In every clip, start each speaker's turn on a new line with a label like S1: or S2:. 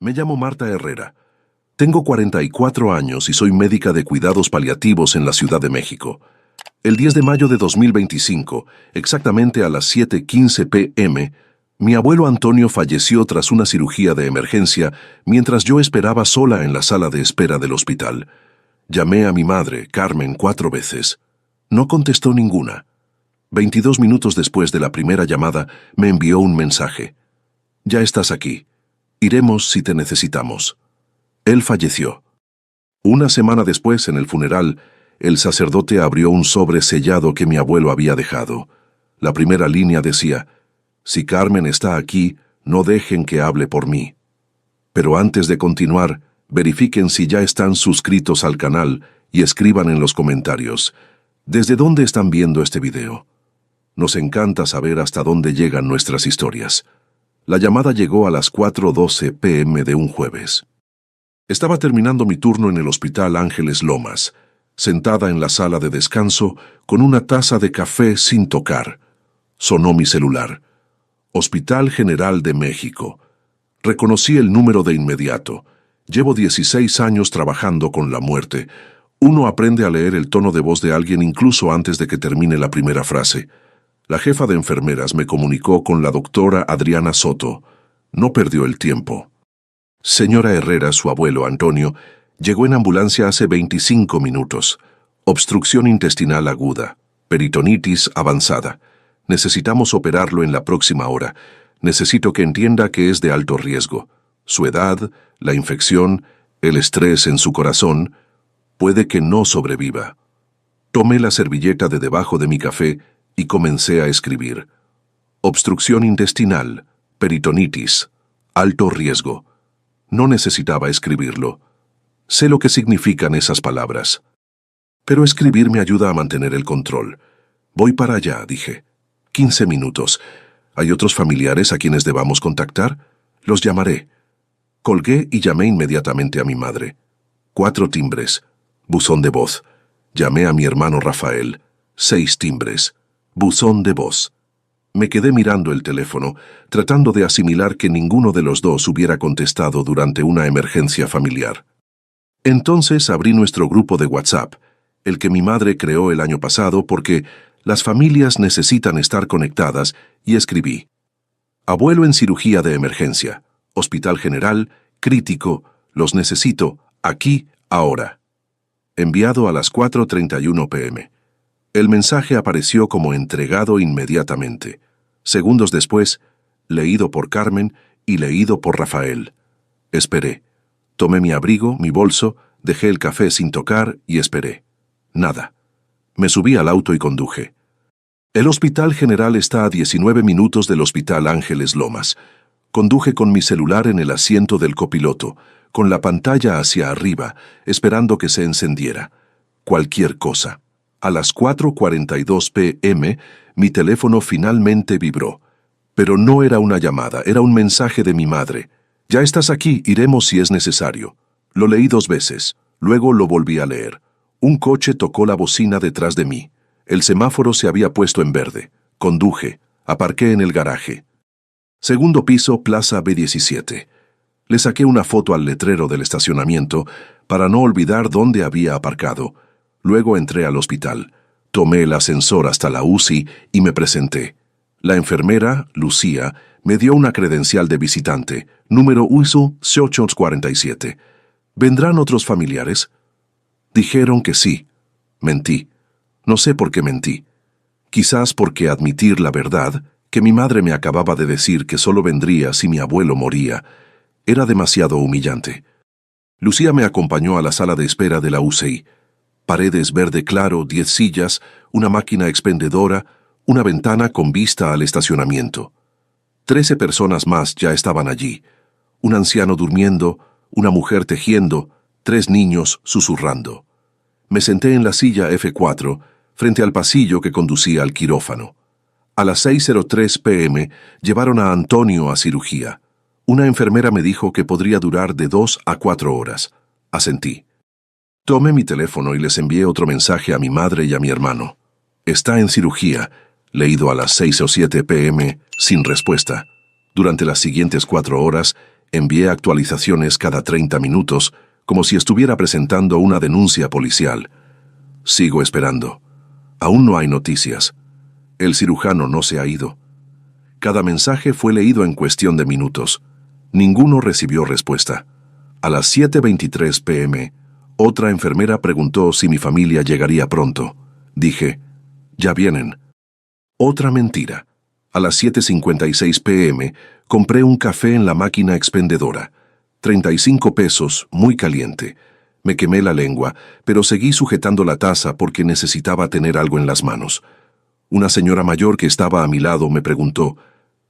S1: Me llamo Marta Herrera. Tengo 44 años y soy médica de cuidados paliativos en la Ciudad de México. El 10 de mayo de 2025, exactamente a las 7:15 p.m., mi abuelo Antonio falleció tras una cirugía de emergencia mientras yo esperaba sola en la sala de espera del hospital. Llamé a mi madre, Carmen, 4 veces. No contestó ninguna. 22 minutos después de la primera llamada, me envió un mensaje. Ya estás aquí. Iremos si te necesitamos. Él falleció. Una semana después, en el funeral, el sacerdote abrió un sobre sellado que mi abuelo había dejado. La primera línea decía: «Si Carmen está aquí, no dejen que hable por mí». Pero antes de continuar, verifiquen si ya están suscritos al canal y escriban en los comentarios: ¿desde dónde están viendo este video? Nos encanta saber hasta dónde llegan nuestras historias. La llamada llegó a las 4:12 p.m. de un jueves. Estaba terminando mi turno en el Hospital Ángeles Lomas, sentada en la sala de descanso con una taza de café sin tocar. Sonó mi celular. Hospital General de México. Reconocí el número de inmediato. Llevo 16 años trabajando con la muerte. Uno aprende a leer el tono de voz de alguien incluso antes de que termine la primera frase. La jefa de enfermeras me comunicó con la doctora Adriana Soto. No perdió el tiempo. Señora Herrera, su abuelo Antonio, llegó en ambulancia hace 25 minutos. Obstrucción intestinal aguda. Peritonitis avanzada. Necesitamos operarlo en la próxima hora. Necesito que entienda que es de alto riesgo. Su edad, la infección, el estrés en su corazón, puede que no sobreviva. Tomé la servilleta de debajo de mi café y comencé a escribir. Obstrucción intestinal, peritonitis, alto riesgo. No necesitaba escribirlo. Sé lo que significan esas palabras. Pero escribir me ayuda a mantener el control. Voy para allá, dije. 15 minutos. ¿Hay otros familiares a quienes debamos contactar? Los llamaré. Colgué y llamé inmediatamente a mi madre. 4 timbres. Buzón de voz. Llamé a mi hermano Rafael. 6 timbres. Buzón de voz. Me quedé mirando el teléfono, tratando de asimilar que ninguno de los dos hubiera contestado durante una emergencia familiar. Entonces abrí nuestro grupo de WhatsApp, el que mi madre creó el año pasado porque las familias necesitan estar conectadas, y escribí: «Abuelo en cirugía de emergencia, Hospital General, crítico, los necesito, aquí, ahora». Enviado a las 4:31 p.m. El mensaje apareció como entregado inmediatamente. Segundos después, leído por Carmen y leído por Rafael. Esperé. Tomé mi abrigo, mi bolso, dejé el café sin tocar y esperé. Nada. Me subí al auto y conduje. El Hospital General está a 19 minutos del Hospital Ángeles Lomas. Conduje con mi celular en el asiento del copiloto, con la pantalla hacia arriba, esperando que se encendiera. Cualquier cosa. A las 4:42 p.m., mi teléfono finalmente vibró. Pero no era una llamada, era un mensaje de mi madre. «Ya estás aquí, iremos si es necesario». Lo leí 2 veces, luego lo volví a leer. Un coche tocó la bocina detrás de mí. El semáforo se había puesto en verde. Conduje, aparqué en el garaje. Segundo piso, Plaza B17. Le saqué una foto al letrero del estacionamiento para no olvidar dónde había aparcado. Luego entré al hospital. Tomé el ascensor hasta la UCI y me presenté. La enfermera, Lucía, me dio una credencial de visitante, número USO 847. ¿Vendrán otros familiares? Dijeron que sí. Mentí. No sé por qué mentí. Quizás porque admitir la verdad, que mi madre me acababa de decir que solo vendría si mi abuelo moría, era demasiado humillante. Lucía me acompañó a la sala de espera de la UCI. Paredes verde claro, 10 sillas, una máquina expendedora, una ventana con vista al estacionamiento. 13 personas más ya estaban allí. Un anciano durmiendo, una mujer tejiendo, 3 niños susurrando. Me senté en la silla F4, frente al pasillo que conducía al quirófano. A las 6:03 p.m. llevaron a Antonio a cirugía. Una enfermera me dijo que podría durar de 2 a 4 horas. Asentí. Tomé mi teléfono y les envié otro mensaje a mi madre y a mi hermano. «Está en cirugía», leído a las 6 o 7 p.m., sin respuesta. Durante las siguientes 4 horas, Envié actualizaciones cada 30 minutos, como si estuviera presentando una denuncia policial. Sigo esperando. Aún no hay noticias. El cirujano no se ha ido. Cada mensaje fue leído en cuestión de minutos. Ninguno recibió respuesta. A las 7:23 p.m., otra enfermera preguntó si mi familia llegaría pronto. Dije, ya vienen. Otra mentira. A las 7:56 p.m., compré un café en la máquina expendedora. 35 pesos, muy caliente. Me quemé la lengua, pero seguí sujetando la taza porque necesitaba tener algo en las manos. Una señora mayor que estaba a mi lado me preguntó,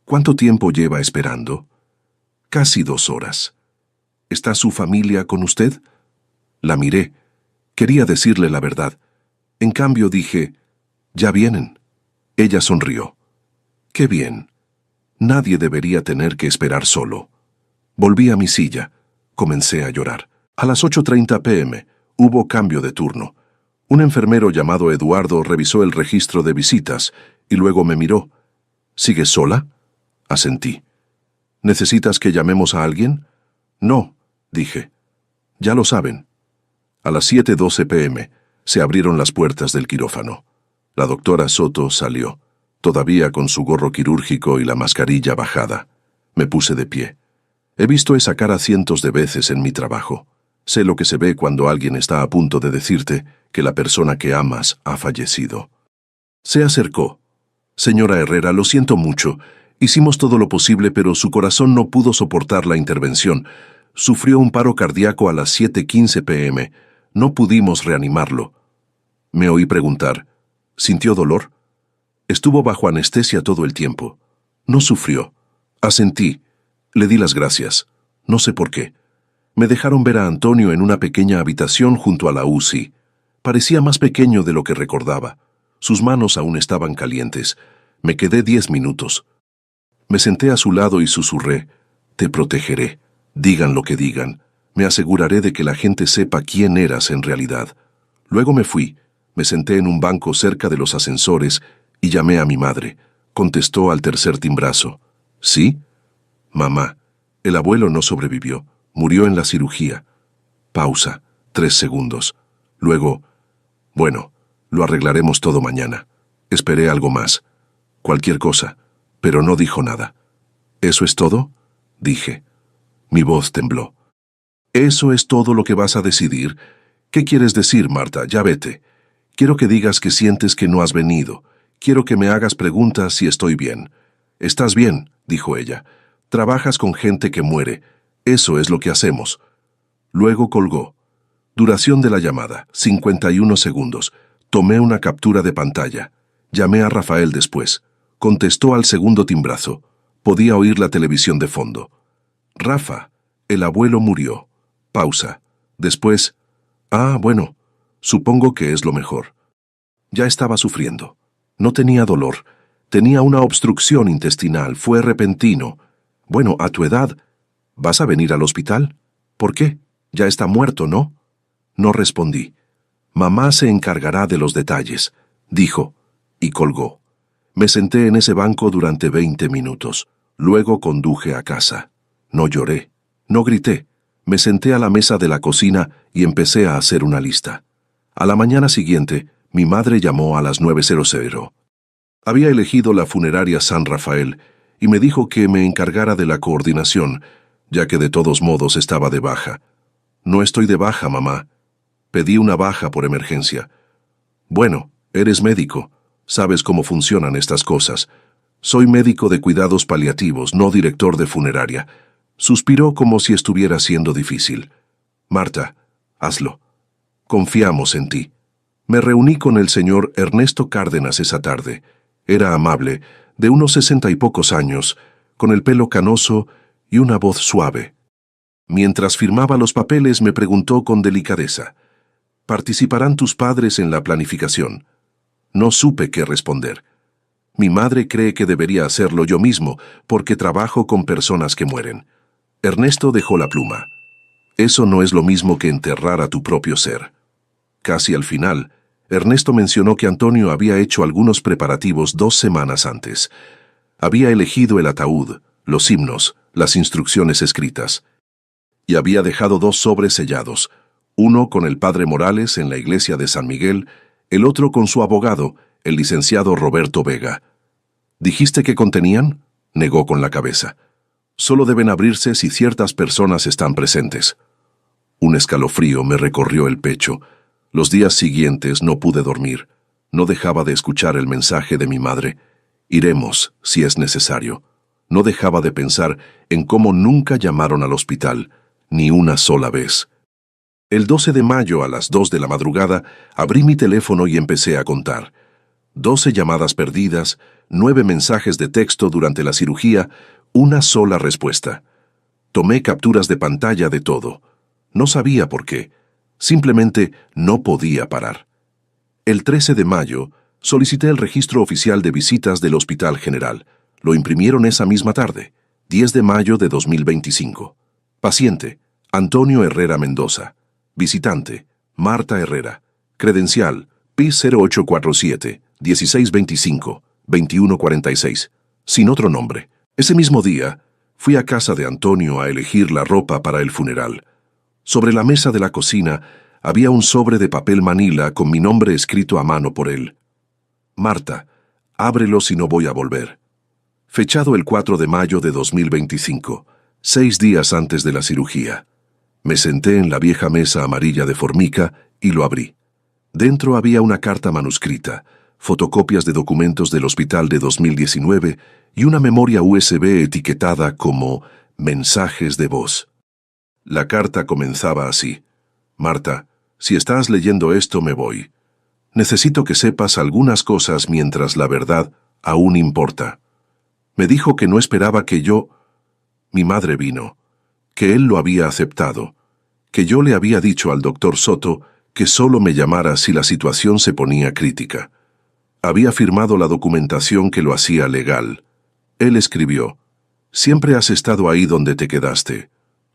S1: ¿cuánto tiempo lleva esperando? Casi 2 horas. ¿Está su familia con usted? La miré. Quería decirle la verdad. En cambio dije, ya vienen. Ella sonrió. Qué bien. Nadie debería tener que esperar solo. Volví a mi silla. Comencé a llorar. A las 8:30 p.m. hubo cambio de turno. Un enfermero llamado Eduardo revisó el registro de visitas y luego me miró. ¿Sigues sola? Asentí. ¿Necesitas que llamemos a alguien? No, dije. Ya lo saben. A las 7:12 p.m. se abrieron las puertas del quirófano. La doctora Soto salió, todavía con su gorro quirúrgico y la mascarilla bajada. Me puse de pie. He visto esa cara cientos de veces en mi trabajo. Sé lo que se ve cuando alguien está a punto de decirte que la persona que amas ha fallecido. Se acercó. Señora Herrera, lo siento mucho. Hicimos todo lo posible, pero su corazón no pudo soportar la intervención. Sufrió un paro cardíaco a las 7:15 p.m. No pudimos reanimarlo. Me oí preguntar, ¿sintió dolor? Estuvo bajo anestesia todo el tiempo. No sufrió. Asentí. Le di las gracias. No sé por qué. Me dejaron ver a Antonio en una pequeña habitación junto a la UCI. Parecía más pequeño de lo que recordaba. Sus manos aún estaban calientes. Me quedé 10 minutos. Me senté a su lado y susurré, te protegeré. Digan lo que digan. Me aseguraré de que la gente sepa quién eras en realidad. Luego me fui. Me senté en un banco cerca de los ascensores y llamé a mi madre. Contestó al tercer timbrazo. ¿Sí? Mamá, el abuelo no sobrevivió. Murió en la cirugía. Pausa. 3 segundos. Luego, bueno, lo arreglaremos todo mañana. Esperé algo más. Cualquier cosa. Pero no dijo nada. ¿Eso es todo? Dije. Mi voz tembló. ¿Eso es todo lo que vas a decidir? ¿Qué quieres decir, Marta? Ya vete. Quiero que digas que sientes que no has venido. Quiero que me hagas preguntas si estoy bien. Estás bien, dijo ella. Trabajas con gente que muere. Eso es lo que hacemos. Luego colgó. Duración de la llamada, 51 segundos. Tomé una captura de pantalla. Llamé a Rafael después. Contestó al segundo timbrazo. Podía oír la televisión de fondo. Rafa, el abuelo murió. Pausa. Después, bueno, supongo que es lo mejor. Ya estaba sufriendo. No tenía dolor. Tenía una obstrucción intestinal. Fue repentino. Bueno, a tu edad, ¿vas a venir al hospital? ¿Por qué? Ya está muerto, ¿no? No respondí. Mamá se encargará de los detalles, dijo, y colgó. Me senté en ese banco durante 20 minutos. Luego conduje a casa. No lloré, no grité. Me senté a la mesa de la cocina y empecé a hacer una lista. A la mañana siguiente, mi madre llamó a las 9:00. Había elegido la funeraria San Rafael y me dijo que me encargara de la coordinación, ya que de todos modos estaba de baja. No estoy de baja, mamá. Pedí una baja por emergencia. Bueno, eres médico. Sabes cómo funcionan estas cosas. Soy médico de cuidados paliativos, no director de funeraria. Suspiró como si estuviera siendo difícil. Marta, hazlo. Confiamos en ti. Me reuní con el señor Ernesto Cárdenas esa tarde. Era amable, de unos 60 y pocos años, con el pelo canoso y una voz suave. Mientras firmaba los papeles me preguntó con delicadeza, ¿participarán tus padres en la planificación? No supe qué responder. Mi madre cree que debería hacerlo yo mismo, porque trabajo con personas que mueren. Ernesto dejó la pluma. Eso no es lo mismo que enterrar a tu propio ser. Casi al final, Ernesto mencionó que Antonio había hecho algunos preparativos 2 semanas antes. Había elegido el ataúd, los himnos, las instrucciones escritas. Y había dejado 2 sobres sellados, uno con el padre Morales en la iglesia de San Miguel, el otro con su abogado, el licenciado Roberto Vega. ¿Dijiste que contenían? Negó con la cabeza. Solo deben abrirse si ciertas personas están presentes. Un escalofrío me recorrió el pecho. Los días siguientes no pude dormir. No dejaba de escuchar el mensaje de mi madre. Iremos, si es necesario. No dejaba de pensar en cómo nunca llamaron al hospital, ni una sola vez. El 12 de mayo a las 2 de la madrugada abrí mi teléfono y empecé a contar. 12 llamadas perdidas, 9 mensajes de texto durante la cirugía, una sola respuesta. Tomé capturas de pantalla de todo. No sabía por qué. Simplemente no podía parar. El 13 de mayo solicité el registro oficial de visitas del Hospital General. Lo imprimieron esa misma tarde, 10 de mayo de 2025. Paciente, Antonio Herrera Mendoza. Visitante, Marta Herrera. Credencial, PIS 0847, 1625, 2146. Sin otro nombre. Ese mismo día, fui a casa de Antonio a elegir la ropa para el funeral. Sobre la mesa de la cocina había un sobre de papel manila con mi nombre escrito a mano por él. Marta, ábrelo si no voy a volver. Fechado el 4 de mayo de 2025, 6 días antes de la cirugía. Me senté en la vieja mesa amarilla de formica y lo abrí. Dentro había una carta manuscrita, fotocopias de documentos del hospital de 2019 y una memoria USB etiquetada como mensajes de voz. La carta comenzaba así: Marta, si estás leyendo esto me voy. Necesito que sepas algunas cosas mientras la verdad aún importa. Me dijo que no esperaba que yo... Mi madre vino, que él lo había aceptado, que yo le había dicho al doctor Soto que solo me llamara si la situación se ponía crítica. Había firmado la documentación que lo hacía legal. Él escribió: siempre has estado ahí donde te quedaste.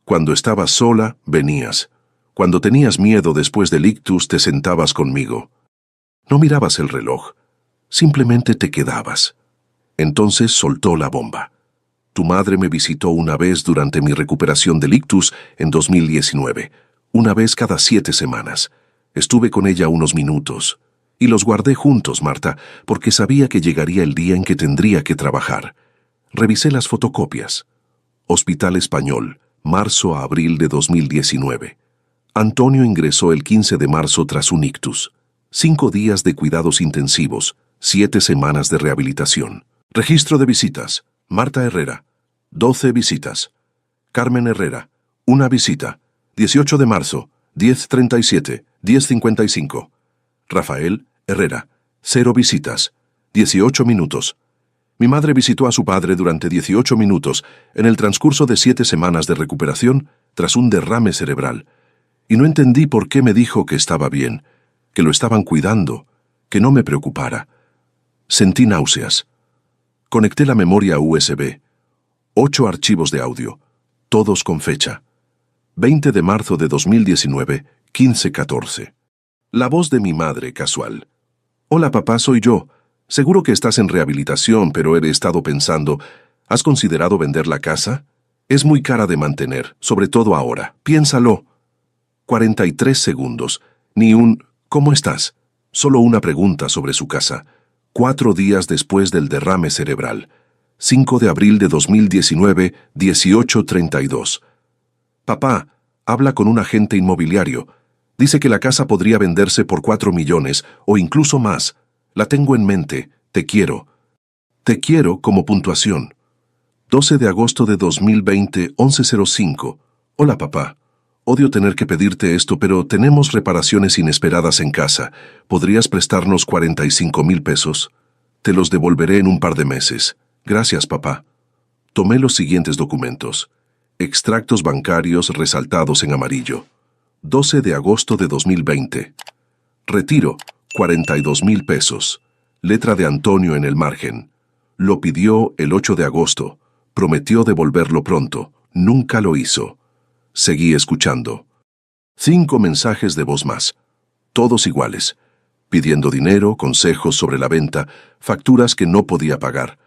S1: Cuando estabas sola, venías. Cuando tenías miedo después del ictus, te sentabas conmigo. No mirabas el reloj, simplemente te quedabas. Entonces soltó la bomba. Tu madre me visitó una vez durante mi recuperación del ictus en 2019, una vez cada 7 semanas. Estuve con ella unos minutos, y los guardé juntos, Marta, porque sabía que llegaría el día en que tendría que trabajar. Revisé las fotocopias. Hospital Español, marzo a abril de 2019. Antonio ingresó el 15 de marzo tras un ictus. 5 días de cuidados intensivos, 7 semanas de rehabilitación. Registro de visitas. Marta Herrera, 12 visitas. Carmen Herrera, 1 visita. 18 de marzo, 10:37, 10:55. Rafael Herrera, 0 visitas. 18 minutos. Mi madre visitó a su padre durante 18 minutos en el transcurso de 7 semanas de recuperación tras un derrame cerebral. Y no entendí por qué me dijo que estaba bien, que lo estaban cuidando, que no me preocupara. Sentí náuseas. Conecté la memoria USB. 8 archivos de audio, todos con fecha. 20 de marzo de 2019, 15:14. La voz de mi madre, casual. Hola papá, soy yo. Seguro que estás en rehabilitación, pero he estado pensando, ¿has considerado vender la casa? Es muy cara de mantener, sobre todo ahora. Piénsalo. 43 segundos. Ni un ¿cómo estás? Solo una pregunta sobre su casa. 4 días después del derrame cerebral. 5 de abril de 2019, 18:32. Papá, habla con un agente inmobiliario. Dice que la casa podría venderse por 4 millones o incluso más. La tengo en mente. Te quiero. Te quiero como puntuación. 12 de agosto de 2020, 11:05. Hola papá. Odio tener que pedirte esto, pero tenemos reparaciones inesperadas en casa. ¿Podrías prestarnos 45,000 pesos? Te los devolveré en un par de meses. Gracias, papá. Tomé los siguientes documentos. Extractos bancarios resaltados en amarillo. 12 de agosto de 2020. Retiro, 42,000 pesos. Letra de Antonio en el margen. Lo pidió el 8 de agosto. Prometió devolverlo pronto. Nunca lo hizo. Seguí escuchando. 5 mensajes de voz más. Todos iguales. Pidiendo dinero, consejos sobre la venta, facturas que no podía pagar.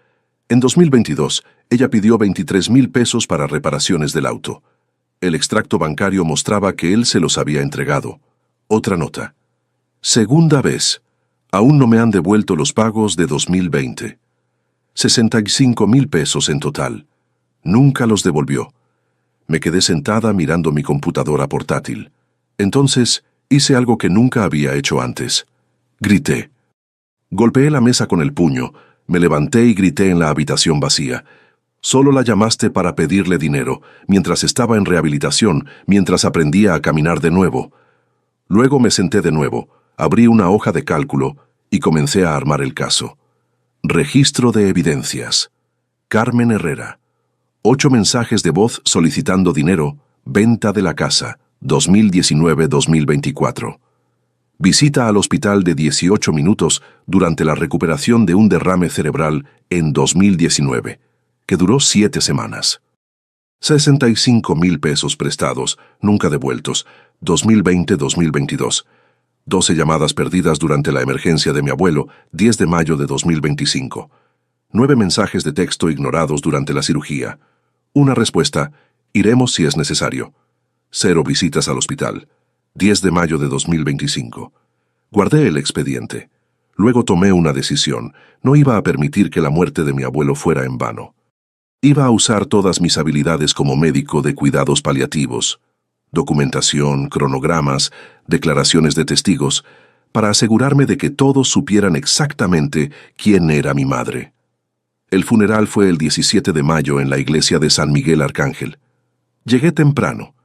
S1: En 2022, ella pidió 23,000 pesos para reparaciones del auto. El extracto bancario mostraba que él se los había entregado. Otra nota. Segunda vez. Aún no me han devuelto los pagos de 2020. 65,000 pesos en total. Nunca los devolvió. Me quedé sentada mirando mi computadora portátil. Entonces, hice algo que nunca había hecho antes. Grité. Golpeé la mesa con el puño, me levanté y grité en la habitación vacía. Solo la llamaste para pedirle dinero, mientras estaba en rehabilitación, mientras aprendía a caminar de nuevo. Luego me senté de nuevo, abrí una hoja de cálculo y comencé a armar el caso. Registro de evidencias. Carmen Herrera. 8 mensajes de voz solicitando dinero, venta de la casa, 2019-2024. Visita al hospital de 18 minutos durante la recuperación de un derrame cerebral en 2019, que duró 7 semanas. 65,000 pesos prestados, nunca devueltos, 2020-2022. 12 llamadas perdidas durante la emergencia de mi abuelo, 10 de mayo de 2025. 9 mensajes de texto ignorados durante la cirugía. Una respuesta, iremos si es necesario. 0 visitas al hospital. 10 de mayo de 2025. Guardé el expediente. Luego tomé una decisión. No iba a permitir que la muerte de mi abuelo fuera en vano. Iba a usar todas mis habilidades como médico de cuidados paliativos, documentación, cronogramas, declaraciones de testigos, para asegurarme de que todos supieran exactamente quién era mi madre. El funeral fue el 17 de mayo en la iglesia de San Miguel Arcángel. Llegué temprano.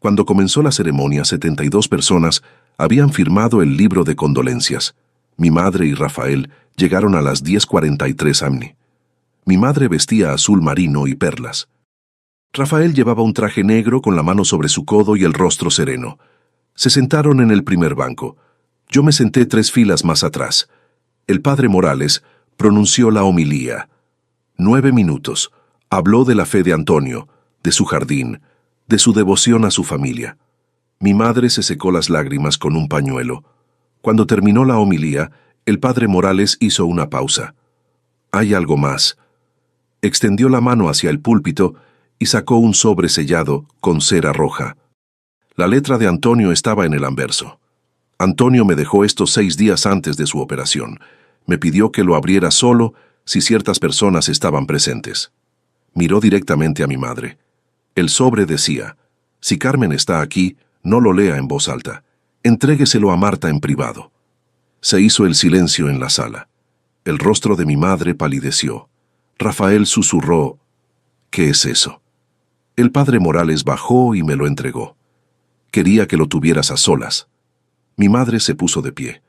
S1: Cuando comenzó la ceremonia, 72 personas habían firmado el libro de condolencias. Mi madre y Rafael llegaron a las 10:43 am. Mi madre vestía azul marino y perlas. Rafael llevaba un traje negro con la mano sobre su codo y el rostro sereno. Se sentaron en el primer banco. Yo me senté 3 filas más atrás. El padre Morales pronunció la homilía. 9 minutos. Habló de la fe de Antonio, de su jardín, de su devoción a su familia. Mi madre se secó las lágrimas con un pañuelo. Cuando terminó la homilía, el padre Morales hizo una pausa. «Hay algo más». Extendió la mano hacia el púlpito y sacó un sobre sellado con cera roja. La letra de Antonio estaba en el anverso. Antonio me dejó esto 6 días antes de su operación. Me pidió que lo abriera solo si ciertas personas estaban presentes. Miró directamente a mi madre. El sobre decía, «Si Carmen está aquí, no lo lea en voz alta. Entrégueselo a Marta en privado». Se hizo el silencio en la sala. El rostro de mi madre palideció. Rafael susurró, «¿Qué es eso?». El padre Morales bajó y me lo entregó. «Quería que lo tuvieras a solas». Mi madre se puso de pie.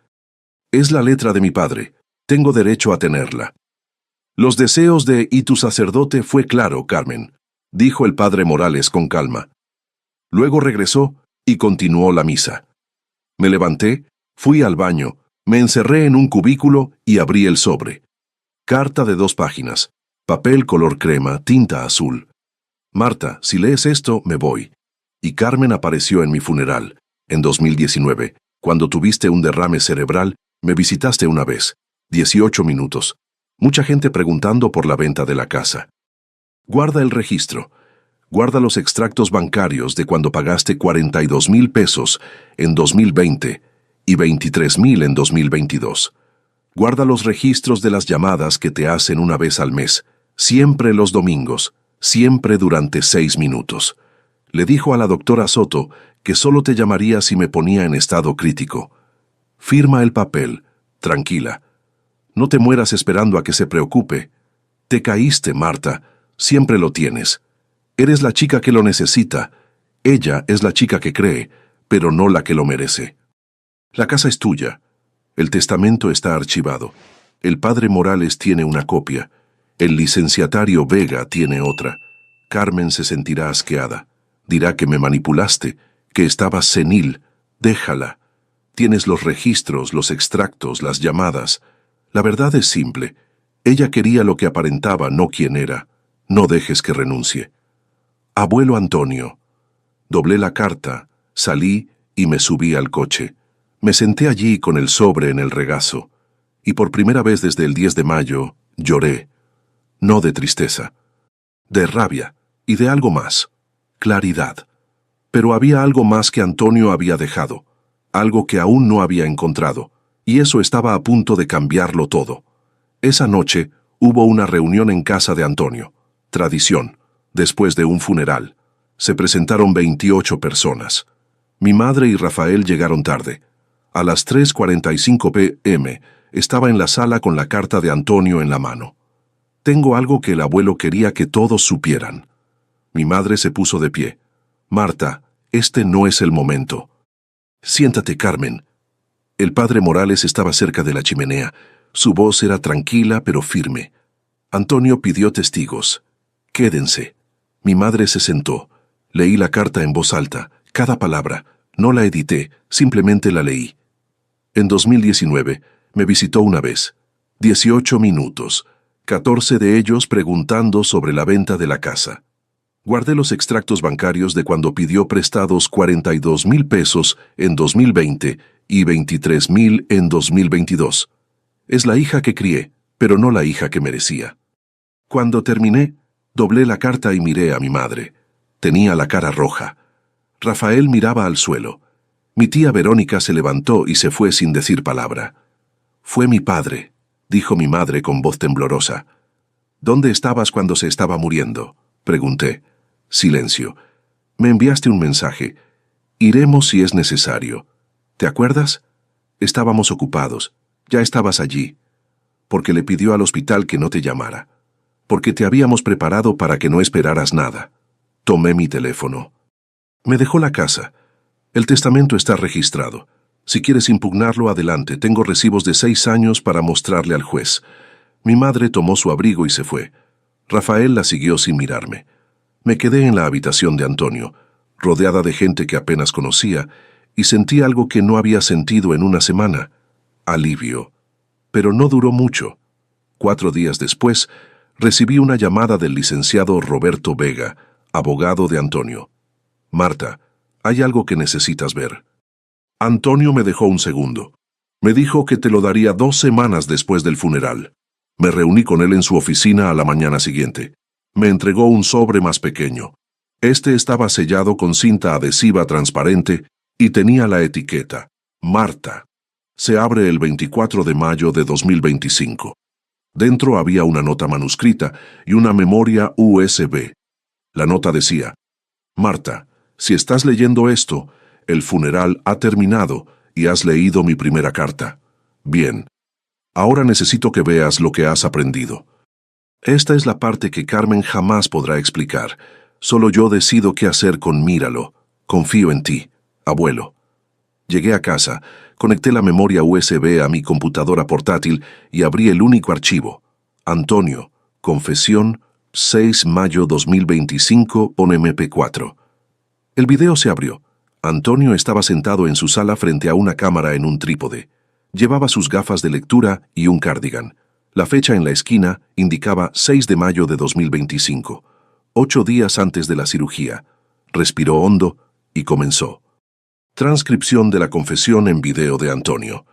S1: «Es la letra de mi padre. Tengo derecho a tenerla». «Los deseos de y tu sacerdote fue claro, Carmen», dijo el padre Morales con calma. Luego regresó y continuó la misa. Me levanté, fui al baño, me encerré en un cubículo y abrí el sobre. Carta de 2 páginas, papel color crema, tinta azul. «Marta, si lees esto, me voy». Y Carmen apareció en mi funeral, en 2019. Cuando tuviste un derrame cerebral, me visitaste una vez. 18 minutos. Mucha gente preguntando por la venta de la casa. Guarda el registro. Guarda los extractos bancarios de cuando pagaste 42,000 pesos en 2020 y 23,000 en 2022. Guarda los registros de las llamadas que te hacen una vez al mes, siempre los domingos, siempre durante 6 minutos. Le dijo a la doctora Soto que solo te llamaría si me ponía en estado crítico. Firma el papel, tranquila. No te mueras esperando a que se preocupe. Te caíste, Marta. Siempre lo tienes. Eres la chica que lo necesita. Ella es la chica que cree, pero no la que lo merece. La casa es tuya. El testamento está archivado. El padre Morales tiene una copia. El licenciatario Vega tiene otra. Carmen se sentirá asqueada. Dirá que me manipulaste, que estabas senil. Déjala. Tienes los registros, los extractos, las llamadas. La verdad es simple. Ella quería lo que aparentaba, no quien era. No dejes que renuncie. Abuelo Antonio. Doblé la carta, salí y me subí al coche. Me senté allí con el sobre en el regazo. Y por primera vez desde el 10 de mayo, lloré. no de tristeza, de rabia y de algo más, claridad. Pero había algo más que Antonio había dejado, algo que aún no había encontrado, y eso estaba a punto de cambiarlo todo. Esa noche hubo una reunión en casa de Antonio, tradición, después de un funeral. Se presentaron 28 personas. Mi madre y Rafael llegaron tarde. A las 3:45 p.m. estaba en la sala con la carta de Antonio en la mano. Tengo algo que el abuelo quería que todos supieran. Mi madre se puso de pie. Marta, este no es el momento. Siéntate, Carmen. El padre Morales estaba cerca de la chimenea. Su voz era tranquila pero firme. Antonio pidió testigos. Quédense. Mi madre se sentó. Leí la carta en voz alta, cada palabra. No la edité, simplemente la leí. En 2019 me visitó una vez. 18 minutos. 14 de ellos preguntando sobre la venta de la casa. Guardé los extractos bancarios de cuando pidió prestados 42,000 pesos en 2020 y 23,000 en 2022. Es la hija que crié, pero no la hija que merecía. Cuando terminé, doblé la carta y miré a mi madre. Tenía la cara roja. Rafael miraba al suelo. Mi tía Verónica se levantó y se fue sin decir palabra. Fue mi padre, dijo mi madre con voz temblorosa. ¿Dónde estabas cuando se estaba muriendo?, pregunté. Silencio. Me enviaste un mensaje. Iremos si es necesario. ¿Te acuerdas? Estábamos ocupados. Ya estabas allí. Porque le pidió al hospital que no te llamara. Porque te habíamos preparado para que no esperaras nada. Tomé mi teléfono. Me dejó la casa. El testamento está registrado. Si quieres impugnarlo, adelante. Tengo recibos de 6 años para mostrarle al juez. Mi madre tomó su abrigo y se fue. Rafael la siguió sin mirarme. Me quedé en la habitación de Antonio, rodeada de gente que apenas conocía, y sentí algo que no había sentido en una semana. Alivio. Pero no duró mucho. 4 días después, recibí una llamada del licenciado Roberto Vega, abogado de Antonio. Marta, hay algo que necesitas ver. Antonio me dejó un segundo. Me dijo que te lo daría 2 semanas después del funeral. Me reuní con él en su oficina a la mañana siguiente. Me entregó un sobre más pequeño. Este estaba sellado con cinta adhesiva transparente y tenía la etiqueta Marta. Se abre el 24 de mayo de 2025. Dentro había una nota manuscrita y una memoria USB. La nota decía: Marta, si estás leyendo esto, el funeral ha terminado y has leído mi primera carta. Bien. Ahora necesito que veas lo que has aprendido. Esta es la parte que Carmen jamás podrá explicar. Solo yo decido qué hacer con Míralo. Confío en ti, abuelo. Llegué a casa, conecté la memoria USB a mi computadora portátil y abrí el único archivo. Antonio, confesión, 6 mayo 2025, pon MP4. El video se abrió. Antonio estaba sentado en su sala frente a una cámara en un trípode. Llevaba sus gafas de lectura y un cardigan. La fecha en la esquina indicaba 6 de mayo de 2025, 8 días antes de la cirugía. Respiró hondo y comenzó. Transcripción de la confesión en video de Antonio.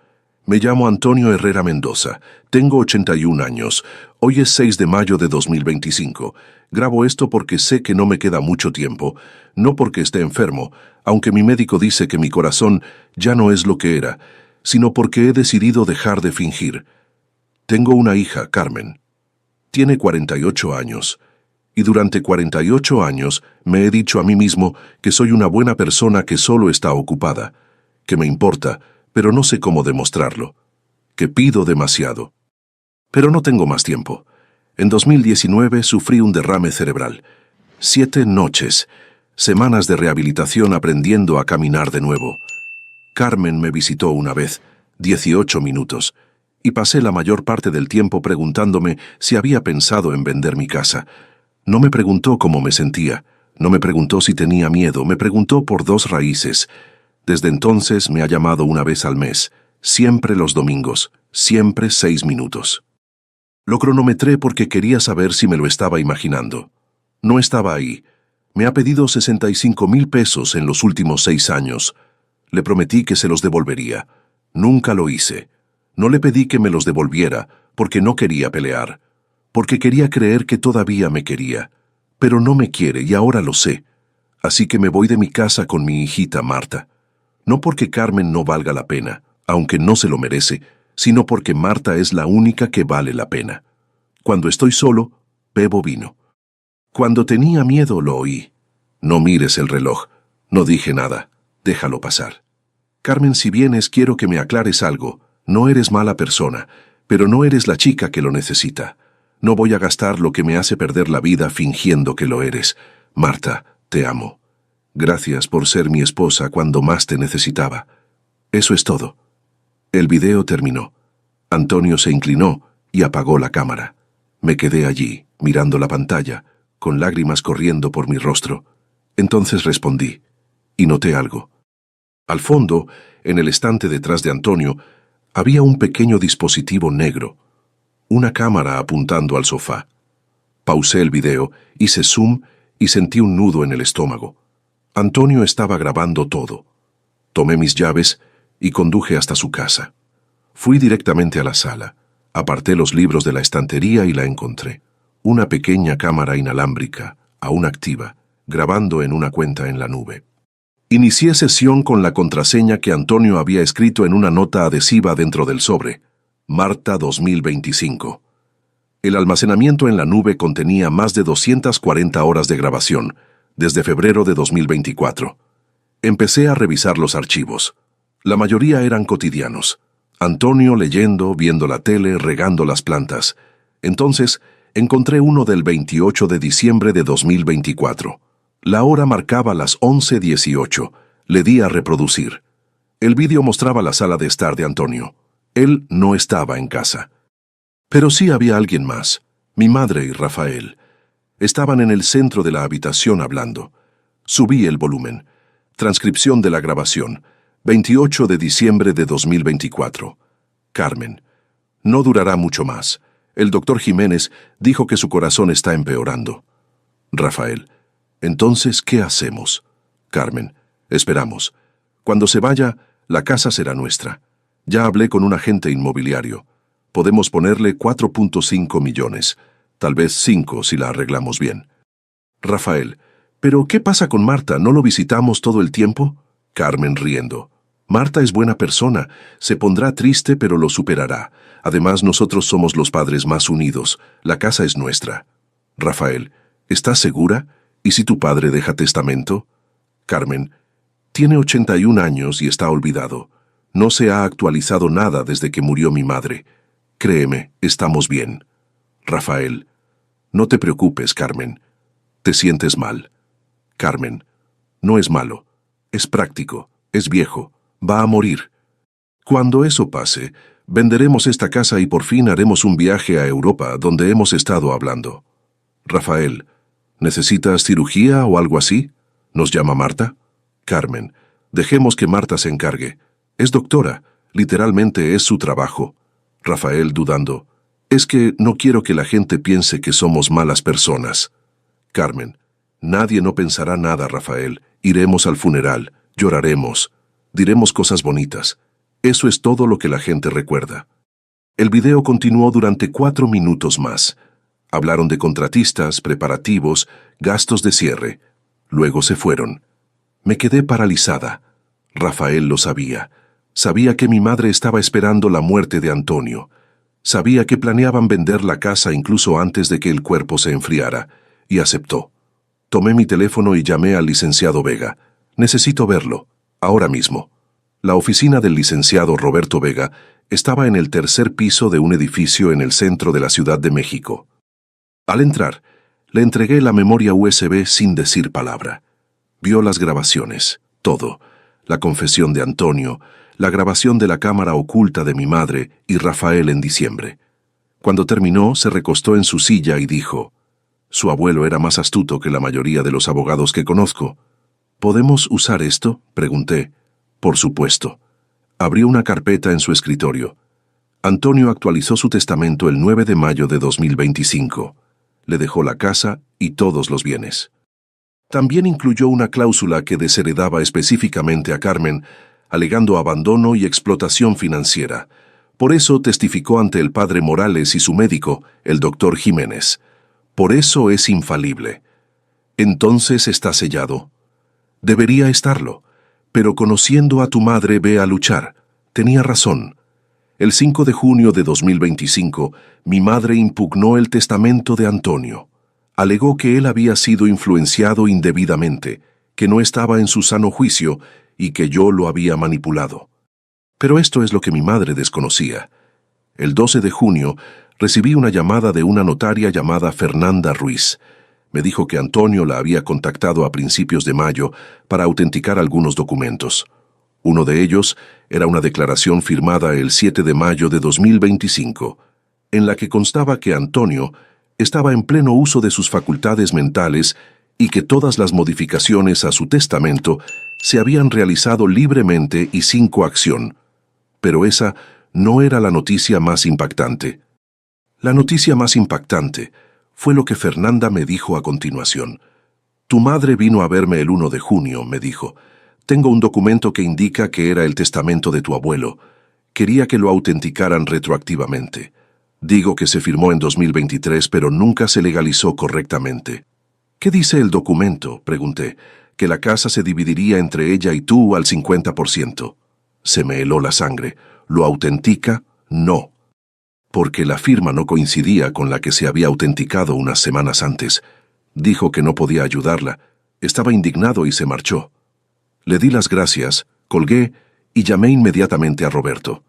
S1: Me llamo Antonio Herrera Mendoza. Tengo 81 años. Hoy es 6 de mayo de 2025. Grabo esto porque sé que no me queda mucho tiempo, no porque esté enfermo, aunque mi médico dice que mi corazón ya no es lo que era, sino porque he decidido dejar de fingir. Tengo una hija, Carmen. Tiene 48 años. Y durante 48 años me he dicho a mí mismo que soy una buena persona que solo está ocupada, que me importa, pero no sé cómo demostrarlo, que pido demasiado. Pero no tengo más tiempo. En 2019 sufrí un derrame cerebral. 7 noches, semanas de rehabilitación aprendiendo a caminar de nuevo. Carmen me visitó una vez, 18 minutos, y pasé la mayor parte del tiempo preguntándome si había pensado en vender mi casa. No me preguntó cómo me sentía, no me preguntó si tenía miedo, me preguntó por 2 raíces. Desde entonces me ha llamado una vez al mes, siempre los domingos, siempre 6 minutos. Lo cronometré porque quería saber si me lo estaba imaginando. No estaba ahí. Me ha pedido 65,000 pesos en los últimos 6 años. Le prometí que se los devolvería. Nunca lo hice. No le pedí que me los devolviera porque no quería pelear. porque quería creer que todavía me quería, pero no me quiere y ahora lo sé. Así que me voy de mi casa con mi hijita Marta. No porque Carmen no valga la pena, aunque no se lo merece, sino porque Marta es la única que vale la pena. Cuando estoy solo, bebo vino. Cuando tenía miedo lo oí. No mires el reloj. No dije nada. Déjalo pasar. Carmen, si vienes, quiero que me aclares algo. No eres mala persona, pero no eres la chica que lo necesita. No voy a gastar lo que me hace perder la vida fingiendo que lo eres. Marta, te amo. Gracias por ser mi esposa cuando más te necesitaba. Eso es todo. El video terminó. Antonio se inclinó y apagó la cámara. Me quedé allí, mirando la pantalla, con lágrimas corriendo por mi rostro. Entonces respondí, y noté algo. Al fondo, en el estante detrás de Antonio, había un pequeño dispositivo negro, una cámara apuntando al sofá. Pausé el video, hice zoom y sentí un nudo en el estómago. Antonio estaba grabando todo. Tomé mis llaves y conduje hasta su casa. Fui directamente a la sala, aparté los libros de la estantería y la encontré. Una pequeña cámara inalámbrica, aún activa, grabando en una cuenta en la nube. Inicié sesión con la contraseña que Antonio había escrito en una nota adhesiva dentro del sobre. Marta 2025. El almacenamiento en la nube contenía más de 240 horas de grabación, desde febrero de 2024. Empecé a revisar los archivos. La mayoría eran cotidianos. Antonio leyendo, viendo la tele, regando las plantas. Entonces, encontré uno del 28 de diciembre de 2024. La hora marcaba las 11:18. Le di a reproducir. El vídeo mostraba la sala de estar de Antonio. Él no estaba en casa. Pero sí había alguien más. Mi madre y Rafael. Estaban en el centro de la habitación hablando. Subí el volumen. Transcripción de la grabación. 28 de diciembre de 2024. Carmen. No durará mucho más. El doctor Jiménez dijo que su corazón está empeorando. Rafael. Entonces, ¿qué hacemos? Carmen. Esperamos. Cuando se vaya, la casa será nuestra. Ya hablé con un agente inmobiliario. Podemos ponerle 4.5 millones. Tal vez 5 si la arreglamos bien. Rafael. ¿Pero qué pasa con Marta? ¿No lo visitamos todo el tiempo? Carmen riendo. Marta es buena persona. Se pondrá triste pero lo superará. Además, nosotros somos los padres más unidos. La casa es nuestra. Rafael. ¿Estás segura? ¿Y si tu padre deja testamento? Carmen. Tiene 81 años y está olvidado. No se ha actualizado nada desde que murió mi madre. Créeme, estamos bien. Rafael. No te preocupes, Carmen. ¿Te sientes mal? Carmen. No es malo. Es práctico. Es viejo. Va a morir. Cuando eso pase, venderemos esta casa y por fin haremos un viaje a Europa donde hemos estado hablando. Rafael. ¿Necesitas cirugía o algo así? ¿Nos llama Marta? Carmen. Dejemos que Marta se encargue. Es doctora. Literalmente es su trabajo. Rafael dudando. Es que no quiero que la gente piense que somos malas personas. Carmen. Nadie no pensará nada, Rafael. Iremos al funeral. Lloraremos. Diremos cosas bonitas. Eso es todo lo que la gente recuerda. El video continuó durante 4 minutos más. Hablaron de contratistas, preparativos, gastos de cierre. Luego se fueron. Me quedé paralizada. Rafael lo sabía. Sabía que mi madre estaba esperando la muerte de Antonio. Sabía que planeaban vender la casa incluso antes de que el cuerpo se enfriara, y aceptó. Tomé mi teléfono y llamé al licenciado Vega. Necesito verlo, ahora mismo. La oficina del licenciado Roberto Vega estaba en el 3er piso de un edificio en el centro de la Ciudad de México. Al entrar, le entregué la memoria USB sin decir palabra. Vio las grabaciones, todo, la confesión de Antonio, la grabación de la cámara oculta de mi madre y Rafael en diciembre. Cuando terminó, se recostó en su silla y dijo, «Su abuelo era más astuto que la mayoría de los abogados que conozco». «¿Podemos usar esto?», pregunté. «Por supuesto». Abrió una carpeta en su escritorio. Antonio actualizó su testamento el 9 de mayo de 2025. Le dejó la casa y todos los bienes. También incluyó una cláusula que desheredaba específicamente a Carmen, alegando abandono y explotación financiera, Por eso testificó ante el padre Morales y su médico, el doctor Jiménez. Por eso es infalible. Entonces está sellado. Debería estarlo, pero conociendo a tu madre ve a luchar. Tenía razón. El 5 de junio de 2025, mi madre impugnó el testamento de Antonio. Alegó que él había sido influenciado indebidamente, que no estaba en su sano juicio y que yo lo había manipulado. Pero esto es lo que mi madre desconocía. El 12 de junio recibí una llamada de una notaria llamada Fernanda Ruiz. Me dijo que Antonio la había contactado a principios de mayo para autenticar algunos documentos. Uno de ellos era una declaración firmada el 7 de mayo de 2025, en la que constaba que Antonio estaba en pleno uso de sus facultades mentales y que todas las modificaciones a su testamento se habían realizado libremente y sin coacción. Pero esa no era la noticia más impactante. La noticia más impactante fue lo que Fernanda me dijo a continuación. Tu madre vino a verme el 1 de junio, me dijo. Tengo un documento que indica que era el testamento de tu abuelo. Quería que lo autenticaran retroactivamente. Digo que se firmó en 2023, pero nunca se legalizó correctamente. ¿Qué dice el documento?, pregunté. Que la casa se dividiría entre ella y tú al 50%. Se me heló la sangre. ¿Lo autentica? No. Porque la firma no coincidía con la que se había autenticado unas semanas antes. Dijo que no podía ayudarla. Estaba indignado y se marchó. Le di las gracias, colgué y llamé inmediatamente a Roberto.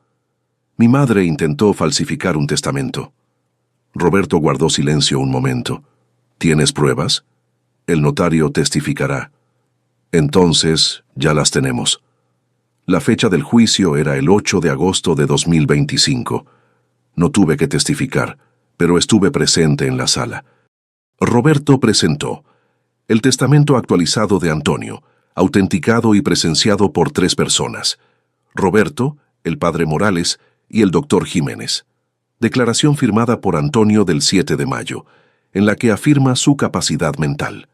S1: Mi madre intentó falsificar un testamento. Roberto guardó silencio un momento. ¿Tienes pruebas? El notario testificará. Entonces, ya las tenemos. La fecha del juicio era el 8 de agosto de 2025. No tuve que testificar, pero estuve presente en la sala. Roberto presentó el testamento actualizado de Antonio, autenticado y presenciado por 3 personas. Roberto, el padre Morales y el doctor Jiménez. Declaración firmada por Antonio del 7 de mayo, en la que afirma su capacidad mental.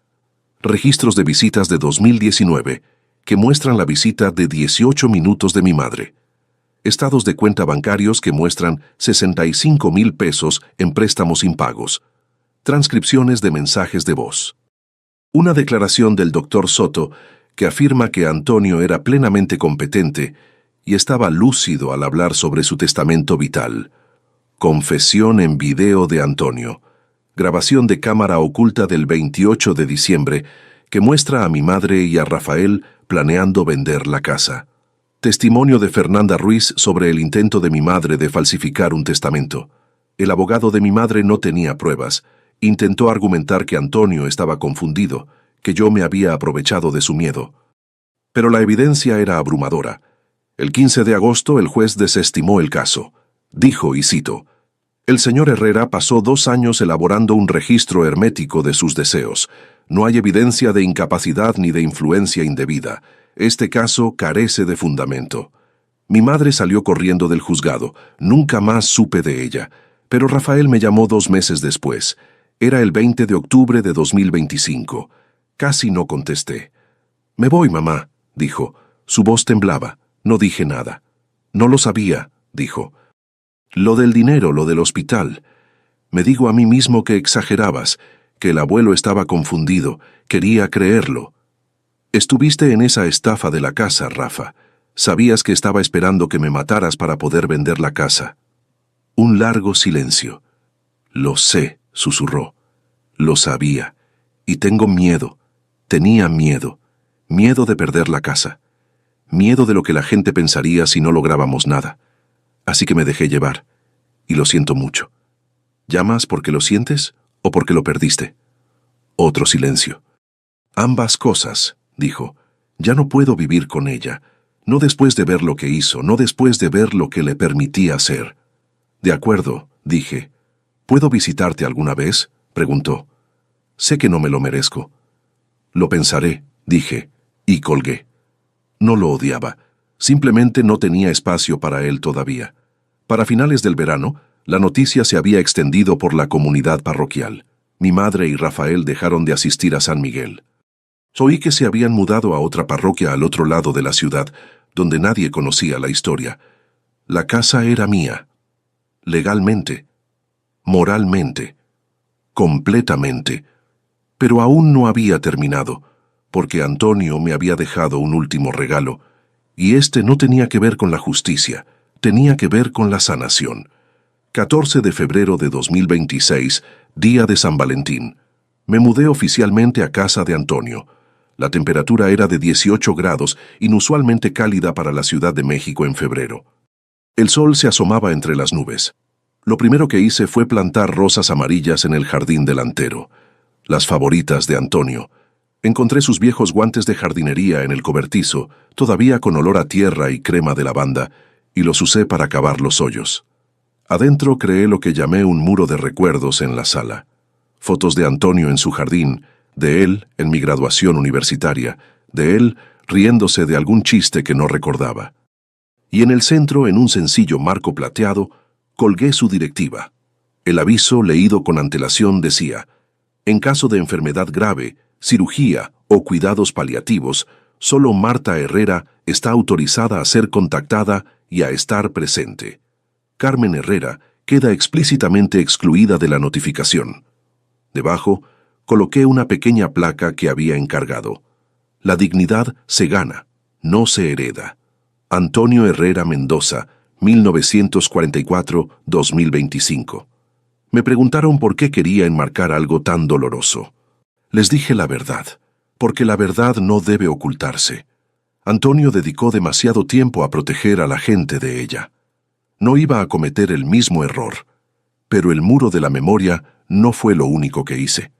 S1: Registros de visitas de 2019, que muestran la visita de 18 minutos de mi madre. Estados de cuenta bancarios que muestran 65,000 pesos en préstamos impagos. Transcripciones de mensajes de voz. Una declaración del doctor Soto que afirma que Antonio era plenamente competente y estaba lúcido al hablar sobre su testamento vital. Confesión en video de Antonio. Grabación de cámara oculta del 28 de diciembre que muestra a mi madre y a Rafael planeando vender la casa. Testimonio de Fernanda Ruiz sobre el intento de mi madre de falsificar un testamento. El abogado de mi madre no tenía pruebas. Intentó argumentar que Antonio estaba confundido, que yo me había aprovechado de su miedo. Pero la evidencia era abrumadora. El 15 de agosto el juez desestimó el caso. Dijo, y cito, «El señor Herrera pasó 2 años elaborando un registro hermético de sus deseos. No hay evidencia de incapacidad ni de influencia indebida. Este caso carece de fundamento». Mi madre salió corriendo del juzgado. Nunca más supe de ella. Pero Rafael me llamó 2 meses después. Era el 20 de octubre de 2025. Casi no contesté. «Me voy, mamá», dijo. Su voz temblaba. No dije nada. «No lo sabía», dijo. «Lo del dinero, lo del hospital. Me digo a mí mismo que exagerabas, que el abuelo estaba confundido, quería creerlo. Estuviste en esa estafa de la casa, Rafa. Sabías que estaba esperando que me mataras para poder vender la casa». Un largo silencio. «Lo sé», susurró. «Lo sabía. Y tengo miedo. Tenía miedo. Miedo de perder la casa. Miedo de lo que la gente pensaría si no lográbamos nada. Así que me dejé llevar. Y lo siento mucho». «¿Llamas porque lo sientes o porque lo perdiste?» Otro silencio. «Ambas cosas», dijo. «Ya no puedo vivir con ella. No después de ver lo que hizo, no después de ver lo que le permití hacer». «De acuerdo», dije. «¿Puedo visitarte alguna vez?», preguntó. «Sé que no me lo merezco». «Lo pensaré», dije, y colgué. No lo odiaba. Simplemente no tenía espacio para él todavía. Para finales del verano, la noticia se había extendido por la comunidad parroquial. Mi madre y Rafael dejaron de asistir a San Miguel. Oí que se habían mudado a otra parroquia al otro lado de la ciudad, donde nadie conocía la historia. La casa era mía. Legalmente, moralmente, completamente. Pero aún no había terminado, porque Antonio me había dejado un último regalo, y este no tenía que ver con la justicia, tenía que ver con la sanación. 14 de febrero de 2026, día de San Valentín. Me mudé oficialmente a casa de Antonio. La temperatura era de 18 grados, inusualmente cálida para la Ciudad de México en febrero. El sol se asomaba entre las nubes. Lo primero que hice fue plantar rosas amarillas en el jardín delantero, las favoritas de Antonio. Encontré sus viejos guantes de jardinería en el cobertizo, todavía con olor a tierra y crema de lavanda, y los usé para cavar los hoyos. Adentro creé lo que llamé un muro de recuerdos en la sala. Fotos de Antonio en su jardín, de él en mi graduación universitaria, de él riéndose de algún chiste que no recordaba. Y en el centro, en un sencillo marco plateado, colgué su directiva. El aviso, leído con antelación, decía: en caso de enfermedad grave, cirugía o cuidados paliativos, solo Marta Herrera está autorizada a ser contactada y a estar presente. Carmen Herrera queda explícitamente excluida de la notificación. Debajo, coloqué una pequeña placa que había encargado. La dignidad se gana, no se hereda. Antonio Herrera Mendoza, 1944-2025. Me preguntaron por qué quería enmarcar algo tan doloroso. Les dije la verdad, porque la verdad no debe ocultarse. Antonio dedicó demasiado tiempo a proteger a la gente de ella. No iba a cometer el mismo error, pero el muro de la memoria no fue lo único que hice.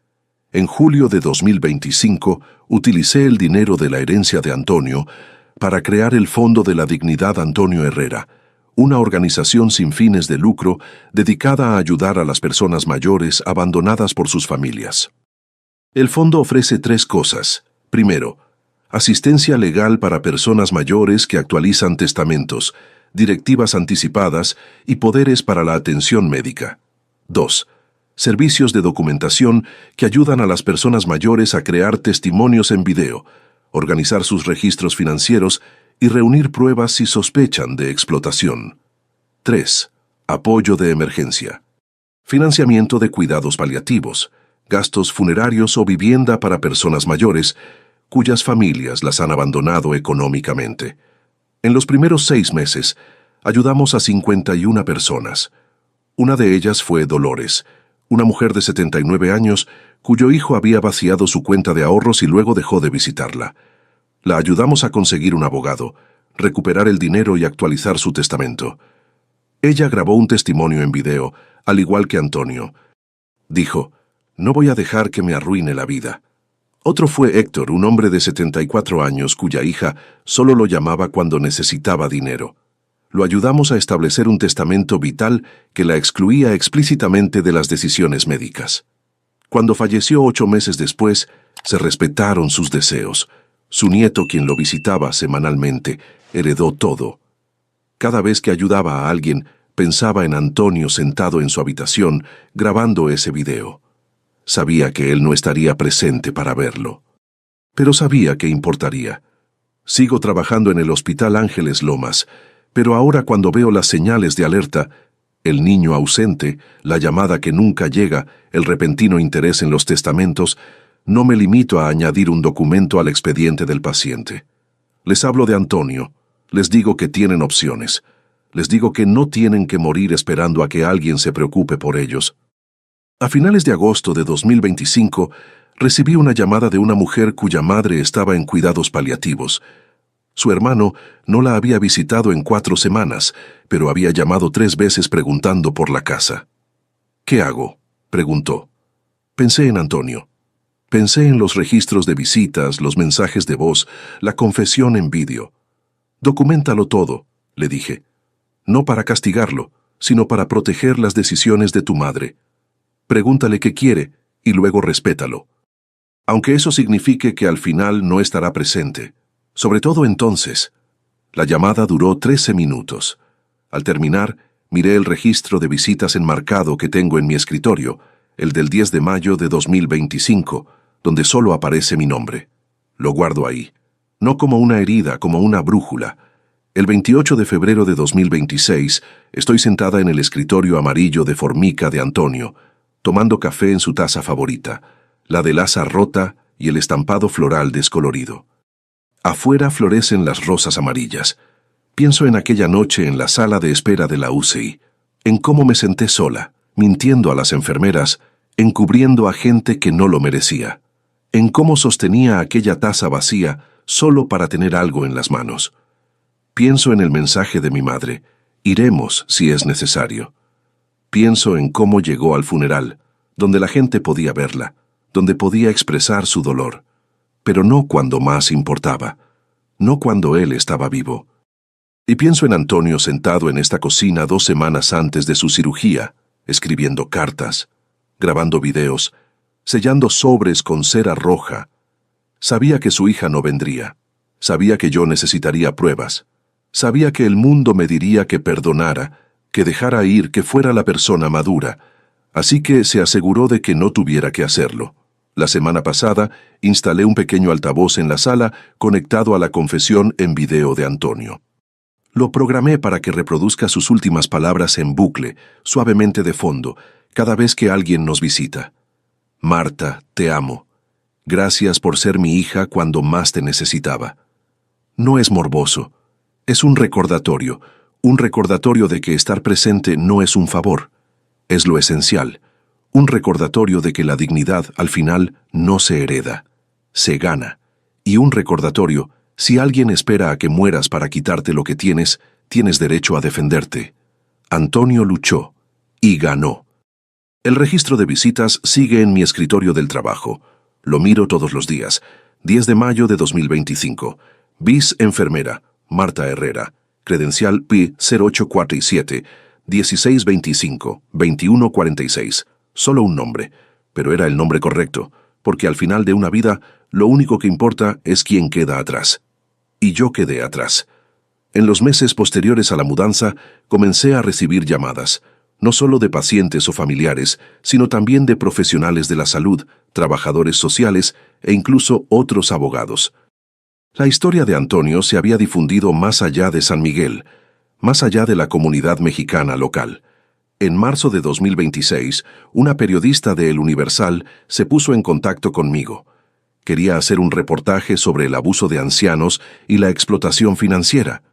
S1: En julio de 2025, utilicé el dinero de la herencia de Antonio para crear el Fondo de la Dignidad Antonio Herrera, una organización sin fines de lucro dedicada a ayudar a las personas mayores abandonadas por sus familias. El fondo ofrece 3 cosas. Primero, asistencia legal para personas mayores que actualizan testamentos, directivas anticipadas y poderes para la atención médica. 2. Servicios de documentación que ayudan a las personas mayores a crear testimonios en video, organizar sus registros financieros y reunir pruebas si sospechan de explotación. 3. Apoyo de emergencia. Financiamiento de cuidados paliativos, gastos funerarios o vivienda para personas mayores cuyas familias las han abandonado económicamente. En los primeros 6 meses, ayudamos a 51 personas. Una de ellas fue Dolores, una mujer de 79 años cuyo hijo había vaciado su cuenta de ahorros y luego dejó de visitarla. La ayudamos a conseguir un abogado, recuperar el dinero y actualizar su testamento. Ella grabó un testimonio en video, al igual que Antonio. Dijo: no voy a dejar que me arruine la vida. Otro fue Héctor, un hombre de 74 años cuya hija solo lo llamaba cuando necesitaba dinero. Lo ayudamos a establecer un testamento vital que la excluía explícitamente de las decisiones médicas. Cuando falleció 8 meses después, se respetaron sus deseos. Su nieto, quien lo visitaba semanalmente, heredó todo. Cada vez que ayudaba a alguien, pensaba en Antonio sentado en su habitación, grabando ese video. Sabía que él no estaría presente para verlo. Pero sabía que importaría. Sigo trabajando en el Hospital Ángeles Lomas, pero ahora cuando veo las señales de alerta, el niño ausente, la llamada que nunca llega, el repentino interés en los testamentos, no me limito a añadir un documento al expediente del paciente. Les hablo de Antonio, les digo que tienen opciones, les digo que no tienen que morir esperando a que alguien se preocupe por ellos. A finales de agosto de 2025, recibí una llamada de una mujer cuya madre estaba en cuidados paliativos. Su hermano no la había visitado en 4 semanas, pero había llamado 3 veces preguntando por la casa. ¿Qué hago?, preguntó. Pensé en Antonio. Pensé en los registros de visitas, los mensajes de voz, la confesión en vídeo. Documéntalo todo, le dije. No para castigarlo, sino para proteger las decisiones de tu madre. Pregúntale qué quiere y luego respétalo. Aunque eso signifique que al final no estará presente. Sobre todo entonces. La llamada duró 13 minutos. Al terminar, miré el registro de visitas enmarcado que tengo en mi escritorio, el del 10 de mayo de 2025, donde solo aparece mi nombre. Lo guardo ahí. No como una herida, como una brújula. El 28 de febrero de 2026, estoy sentada en el escritorio amarillo de formica de Antonio, tomando café en su taza favorita, la de asa rota y el estampado floral descolorido. Afuera florecen las rosas amarillas. Pienso en aquella noche en la sala de espera de la UCI, en cómo me senté sola, mintiendo a las enfermeras, encubriendo a gente que no lo merecía, en cómo sostenía aquella taza vacía solo para tener algo en las manos. Pienso en el mensaje de mi madre, iremos si es necesario. Pienso en cómo llegó al funeral, donde la gente podía verla, donde podía expresar su dolor, pero no cuando más importaba, no cuando él estaba vivo. Y pienso en Antonio sentado en esta cocina 2 semanas antes de su cirugía, escribiendo cartas, grabando videos, sellando sobres con cera roja. Sabía que su hija no vendría, sabía que yo necesitaría pruebas, sabía que el mundo me diría que perdonara, que dejara ir, que fuera la persona madura, así que se aseguró de que no tuviera que hacerlo. La semana pasada instalé un pequeño altavoz en la sala conectado a la confesión en video de Antonio. Lo programé para que reproduzca sus últimas palabras en bucle, suavemente de fondo, cada vez que alguien nos visita. Marta, te amo. Gracias por ser mi hija cuando más te necesitaba. No es morboso. Es un recordatorio de que estar presente no es un favor, es lo esencial, un recordatorio de que la dignidad al final no se hereda, se gana, y un recordatorio, si alguien espera a que mueras para quitarte lo que tienes, tienes derecho a defenderte. Antonio luchó y ganó. El registro de visitas sigue en mi escritorio del trabajo. Lo miro todos los días. 10 de mayo de 2025. Bis enfermera. Marta Herrera, credencial PI 0847, 1625-2146, solo un nombre, pero era el nombre correcto, porque al final de una vida lo único que importa es quién queda atrás. Y yo quedé atrás. En los meses posteriores a la mudanza comencé a recibir llamadas, no solo de pacientes o familiares, sino también de profesionales de la salud, trabajadores sociales e incluso otros abogados. La historia de Antonio se había difundido más allá de San Miguel, más allá de la comunidad mexicana local. En marzo de 2026, una periodista de El Universal se puso en contacto conmigo. Quería hacer un reportaje sobre el abuso de ancianos y la explotación financiera.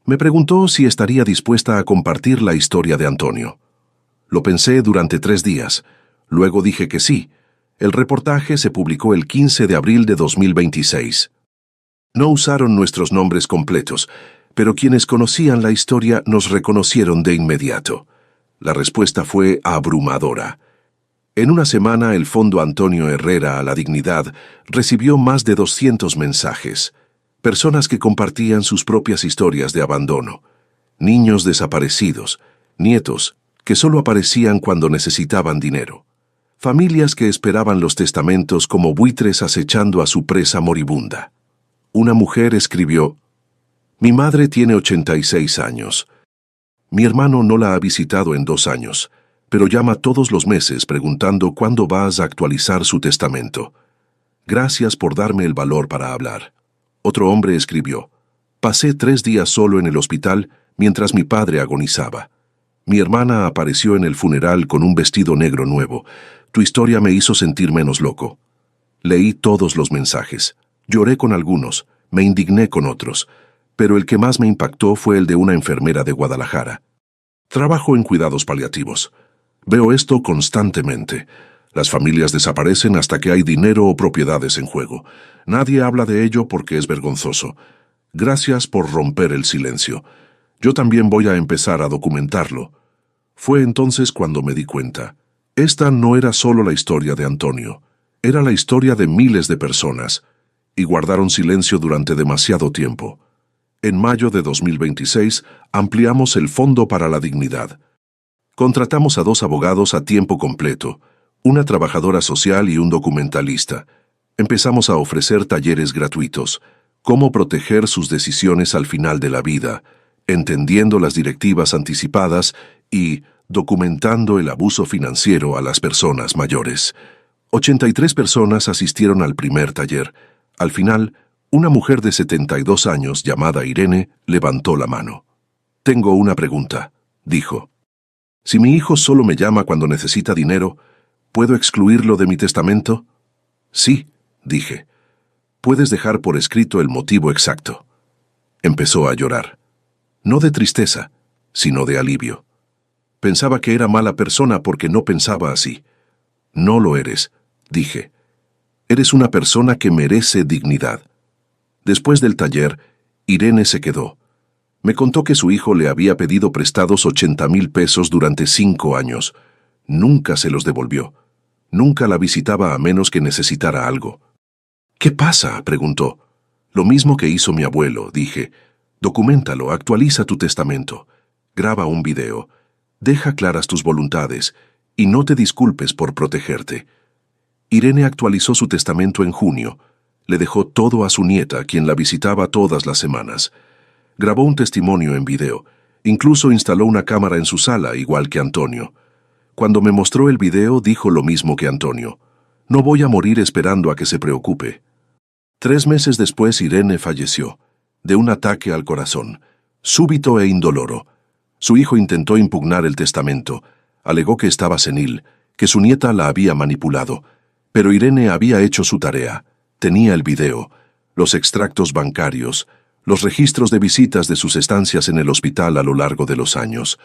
S1: Me preguntó si estaría dispuesta a compartir la historia de Antonio. Lo pensé durante 3 días. Luego dije que sí. El reportaje se publicó el 15 de abril de 2026. No usaron nuestros nombres completos, pero quienes conocían la historia nos reconocieron de inmediato. La respuesta fue abrumadora. En una semana, el Fondo Antonio Herrera a la Dignidad recibió más de 200 mensajes. Personas que compartían sus propias historias de abandono. Niños desaparecidos, nietos que solo aparecían cuando necesitaban dinero. Familias que esperaban los testamentos como buitres acechando a su presa moribunda. Una mujer escribió: mi madre tiene 86 años. Mi hermano no la ha visitado en 2 años, pero llama todos los meses preguntando cuándo vas a actualizar su testamento. Gracias por darme el valor para hablar. Otro hombre escribió: pasé 3 días solo en el hospital mientras mi padre agonizaba. Mi hermana apareció en el funeral con un vestido negro nuevo. Tu historia me hizo sentir menos loco. Leí todos los mensajes. Lloré con algunos, me indigné con otros, pero el que más me impactó fue el de una enfermera de Guadalajara. Trabajo en cuidados paliativos. Veo esto constantemente. Las familias desaparecen hasta que hay dinero o propiedades en juego. Nadie habla de ello porque es vergonzoso. Gracias por romper el silencio. Yo también voy a empezar a documentarlo. Fue entonces cuando me di cuenta. Esta no era solo la historia de Antonio, era la historia de miles de personas. Y guardaron silencio durante demasiado tiempo. En mayo de 2026 ampliamos el Fondo para la Dignidad. Contratamos a 2 abogados a tiempo completo, una trabajadora social y un documentalista. Empezamos a ofrecer talleres gratuitos, cómo proteger sus decisiones al final de la vida, entendiendo las directivas anticipadas y documentando el abuso financiero a las personas mayores. 83 personas asistieron al primer taller. Al final, Una mujer de 72 años llamada Irene levantó la mano. «Tengo una pregunta», dijo. «Si mi hijo solo me llama cuando necesita dinero, ¿puedo excluirlo de mi testamento?» «Sí», dije. «Puedes dejar por escrito el motivo exacto». Empezó a llorar. No de tristeza, sino de alivio. Pensaba que era mala persona porque no pensaba así. «No lo eres», dije. «Eres una persona que merece dignidad». Después del taller, Irene se quedó. Me contó que su hijo le había pedido prestados 80,000 pesos durante 5 años. Nunca se los devolvió. Nunca la visitaba a menos que necesitara algo. «¿Qué pasa?», preguntó. «Lo mismo que hizo mi abuelo», dije. «Documéntalo, actualiza tu testamento. Graba un video. Deja claras tus voluntades y no te disculpes por protegerte». Irene actualizó su testamento en junio. Le dejó todo a su nieta, quien la visitaba todas las semanas. Grabó un testimonio en video. Incluso instaló una cámara en su sala, igual que Antonio. Cuando me mostró el video, dijo lo mismo que Antonio. «No voy a morir esperando a que se preocupe». 3 meses después, Irene falleció, de un ataque al corazón, súbito e indoloro. Su hijo intentó impugnar el testamento. Alegó que estaba senil, que su nieta la había manipulado. Pero Irene había hecho su tarea. Tenía el video, los extractos bancarios, los registros de visitas de sus estancias en el hospital a lo largo de los años.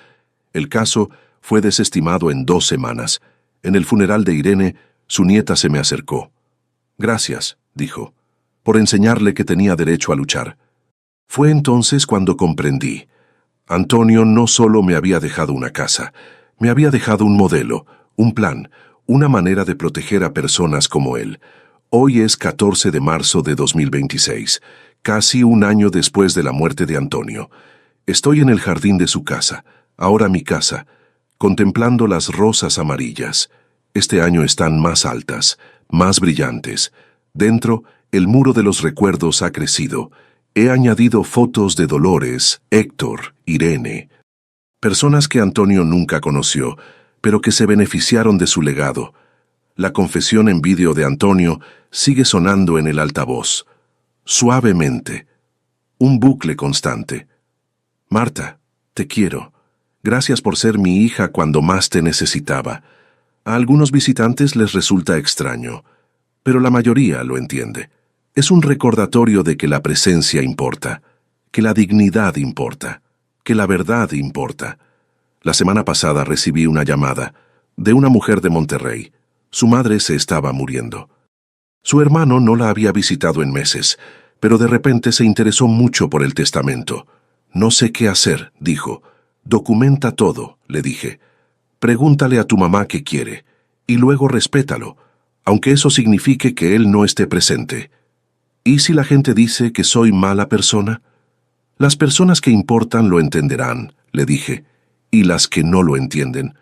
S1: El caso fue desestimado en 2 semanas. En el funeral de Irene, su nieta se me acercó. «Gracias», dijo, «por enseñarle que tenía derecho a luchar». Fue entonces cuando comprendí. Antonio no solo me había dejado una casa, me había dejado un modelo, un plan, una manera de proteger a personas como él. Hoy es 14 de marzo de 2026, casi un año después de la muerte de Antonio. Estoy en el jardín de su casa, ahora mi casa, contemplando las rosas amarillas. Este año están más altas, más brillantes. Dentro, el muro de los recuerdos ha crecido. He añadido fotos de Dolores, Héctor, Irene. Personas que Antonio nunca conoció, pero que se beneficiaron de su legado. La confesión en vídeo de Antonio sigue sonando en el altavoz. Suavemente. Un bucle constante. «Marta, te quiero. Gracias por ser mi hija cuando más te necesitaba». A algunos visitantes les resulta extraño, pero la mayoría lo entiende. Es un recordatorio de que la presencia importa, que la dignidad importa, que la verdad importa. La semana pasada recibí una llamada de una mujer de Monterrey. Su madre se estaba muriendo. Su hermano no la había visitado en meses, pero de repente se interesó mucho por el testamento. «No sé qué hacer», dijo. «Documenta todo», le dije. «Pregúntale a tu mamá qué quiere, y luego respétalo, aunque eso signifique que él no esté presente». ¿Y si la gente dice que soy mala persona? Las personas que importan lo entenderán, le dije, y las que no lo entienden,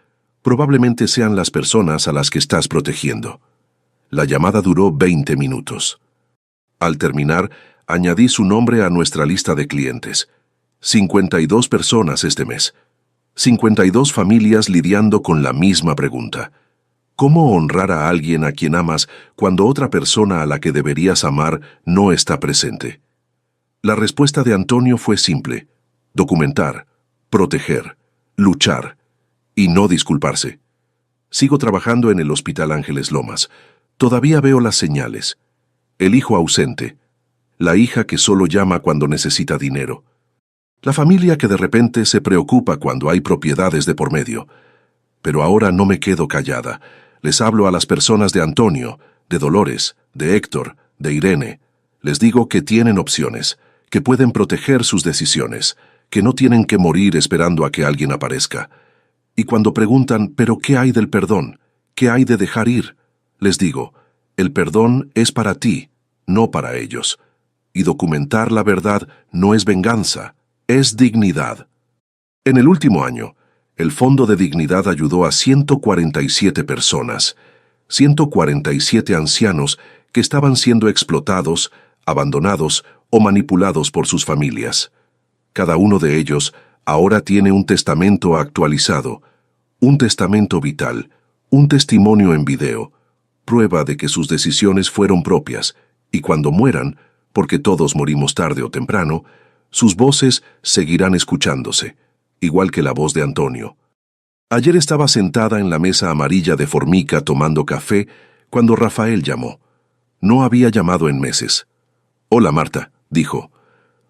S1: probablemente sean las personas a las que estás protegiendo. La llamada duró 20 minutos. Al terminar, añadí su nombre a nuestra lista de clientes. 52 personas este mes. 52 familias lidiando con la misma pregunta. ¿Cómo honrar a alguien a quien amas cuando otra persona a la que deberías amar no está presente? La respuesta de Antonio fue simple: documentar, proteger, luchar y no disculparse. Sigo trabajando en el Hospital Ángeles Lomas. Todavía veo las señales. El hijo ausente. La hija que solo llama cuando necesita dinero. La familia que de repente se preocupa cuando hay propiedades de por medio. Pero ahora no me quedo callada. Les hablo a las personas de Antonio, de Dolores, de Héctor, de Irene. Les digo que tienen opciones, que pueden proteger sus decisiones, que no tienen que morir esperando a que alguien aparezca. Y cuando preguntan, ¿pero qué hay del perdón? ¿Qué hay de dejar ir? Les digo, el perdón es para ti, no para ellos. Y documentar la verdad no es venganza, es dignidad. En el último año, el Fondo de Dignidad ayudó a 147 personas, 147 ancianos que estaban siendo explotados, abandonados o manipulados por sus familias. Cada uno de ellos ahora tiene un testamento actualizado, un testamento vital, un testimonio en video, prueba de que sus decisiones fueron propias, y cuando mueran, porque todos morimos tarde o temprano, sus voces seguirán escuchándose, igual que la voz de Antonio. Ayer estaba sentada en la mesa amarilla de formica tomando café cuando Rafael llamó. No había llamado en meses. «Hola, Marta», dijo.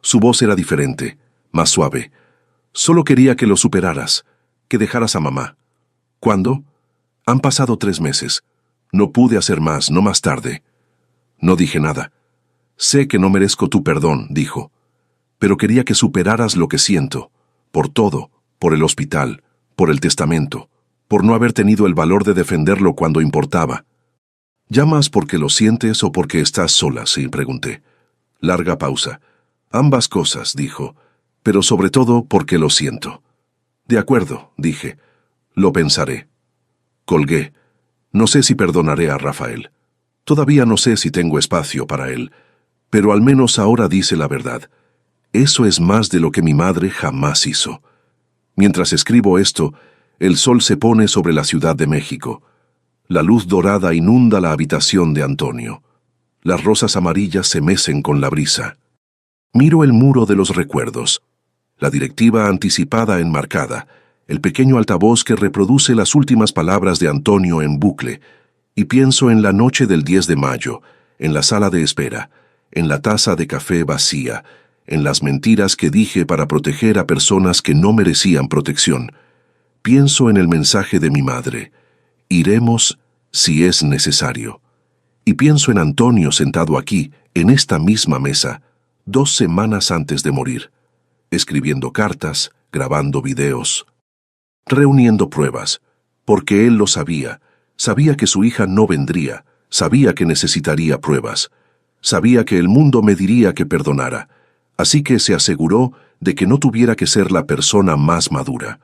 S1: Su voz era diferente, más suave. «Solo quería que lo superaras, que dejaras a mamá». «¿Cuándo?» «Han pasado 3 meses. No pude hacer más, no más tarde». No dije nada. «Sé que no merezco tu perdón», dijo. «Pero quería que superaras lo que siento, por todo, por el hospital, por el testamento, por no haber tenido el valor de defenderlo cuando importaba». «¿Llamas porque lo sientes o porque estás sola?», sí, pregunté. Larga pausa. «Ambas cosas», dijo, «pero sobre todo porque lo siento». «De acuerdo», dije. «Lo pensaré». Colgué. No sé si perdonaré a Rafael. Todavía no sé si tengo espacio para él, pero al menos ahora dice la verdad. Eso es más de lo que mi madre jamás hizo. Mientras escribo esto, el sol se pone sobre la Ciudad de México. La luz dorada inunda la habitación de Antonio. Las rosas amarillas se mecen con la brisa. Miro el muro de los recuerdos. La directiva anticipada enmarcada, el pequeño altavoz que reproduce las últimas palabras de Antonio en bucle, y pienso en la noche del 10 de mayo, en la sala de espera, en la taza de café vacía, en las mentiras que dije para proteger a personas que no merecían protección. Pienso en el mensaje de mi madre: «Iremos si es necesario». Y pienso en Antonio sentado aquí, en esta misma mesa, 2 semanas antes de morir, escribiendo cartas, grabando videos, reuniendo pruebas, porque él lo sabía. Sabía que su hija no vendría, sabía que necesitaría pruebas, sabía que el mundo me diría que perdonara, así que se aseguró de que no tuviera que ser la persona más madura.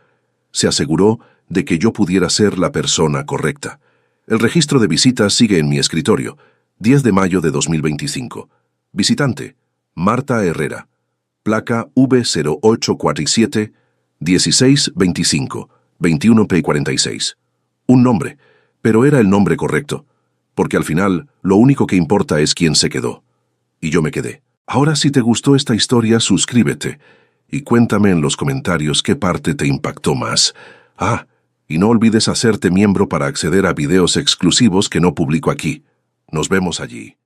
S1: Se aseguró de que yo pudiera ser la persona correcta. El registro de visitas sigue en mi escritorio. 10 de mayo de 2025. Visitante: Marta Herrera. Placa V0847 1625 21P46. Un nombre, pero era el nombre correcto, porque al final lo único que importa es quién se quedó. Y yo me quedé. Ahora, si te gustó esta historia, suscríbete y cuéntame en los comentarios qué parte te impactó más. Y no olvides hacerte miembro para acceder a videos exclusivos que no publico aquí. Nos vemos allí.